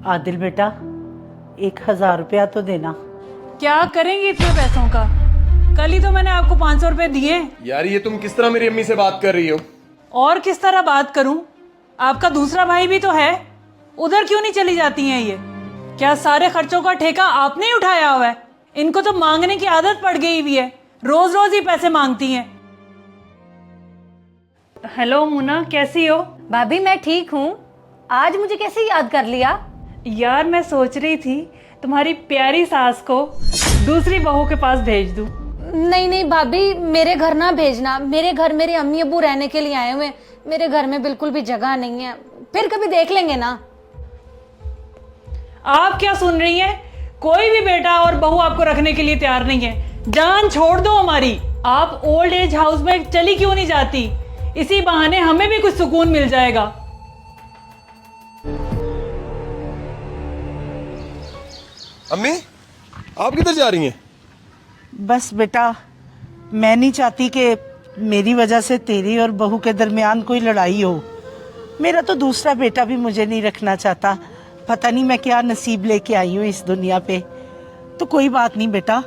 आदिल बेटा, 1,000 रुपया तो देना। क्या करेंगे इतने पैसों का? कल ही तो मैंने आपको 500 रुपए दिए। यार ये तुम किस तरह मेरी अम्मी से बात कर रही हो? और किस तरह बात करूं? आपका दूसरा भाई भी तो है, उधर क्यों नहीं चली जाती हैं ये? क्या सारे खर्चों का ठेका आपने ही उठाया हुआ है? इनको तो मांगने की आदत पड़ गई हुई है, रोज रोज ही पैसे मांगती हैं। हेलो मुन्ना, कैसी हो? भाभी मैं ठीक हूँ। आज मुझे कैसे याद कर लिया? यार मैं सोच रही थी तुम्हारी प्यारी सास को दूसरी बहू के पास भेज दूं। नहीं नहीं भाभी, मेरे घर ना भेजना। मेरे घर मेरे अम्मी अब्बू रहने के लिए आए हुए हैं। मेरे घर में बिल्कुल भी जगह नहीं है। फिर कभी देख लेंगे ना। आप क्या सुन रही हैं? कोई भी बेटा और बहू आपको रखने के लिए तैयार नहीं है। जान छोड़ दो हमारी। आप ओल्ड एज हाउस में चली क्यों नहीं जाती? इसी बहाने हमें भी कुछ सुकून मिल जाएगा। अम्मी, आप किधर जा रही हैं? बस बेटा, मैं नहीं चाहती कि मेरी वजह से तेरी और बहू के दरमियान कोई लड़ाई हो। मेरा तो दूसरा बेटा भी मुझे नहीं रखना चाहता। पता नहीं मैं क्या नसीब लेके आई हूँ इस दुनिया पे। तो कोई बात नहीं बेटा,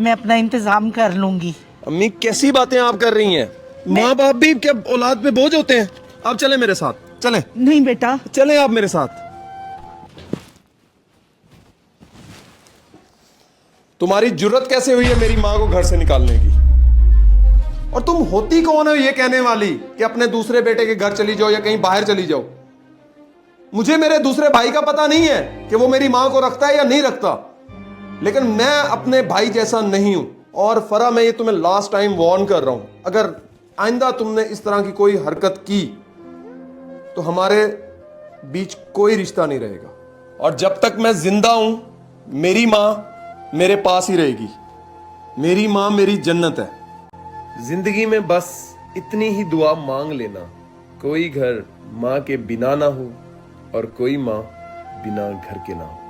मैं अपना इंतजाम कर लूंगी। अम्मी कैसी बातें आप कर रही हैं? माँ बाप भी क्या औलाद पे बोझ होते हैं? आप चले मेरे साथ, चलें। नहीं बेटा, चलें आप मेरे साथ। तुम्हारी जुर्रत कैसे हुई है मेरी माँ को घर से निकालने की? और तुम होती कौन हो ये कहने वाली कि अपने दूसरे बेटे के घर चली जाओ या कहीं बाहर चली जाओ? मुझे मेरे दूसरे भाई का पता नहीं है कि वो मेरी माँ को रखता है या नहीं रखता, लेकिन मैं अपने भाई जैसा नहीं हूं। और फरा, मैं ये तुम्हें लास्ट टाइम वार्न कर रहा हूं, अगर आइंदा तुमने इस तरह की कोई हरकत की तो हमारे बीच कोई रिश्ता नहीं रहेगा। और जब तक मैं जिंदा हूं, मेरी माँ मेरे पास ही रहेगी। मेरी माँ मेरी जन्नत है। जिंदगी में बस इतनी ही दुआ मांग लेना, कोई घर माँ के बिना ना हो और कोई माँ बिना घर के ना हो।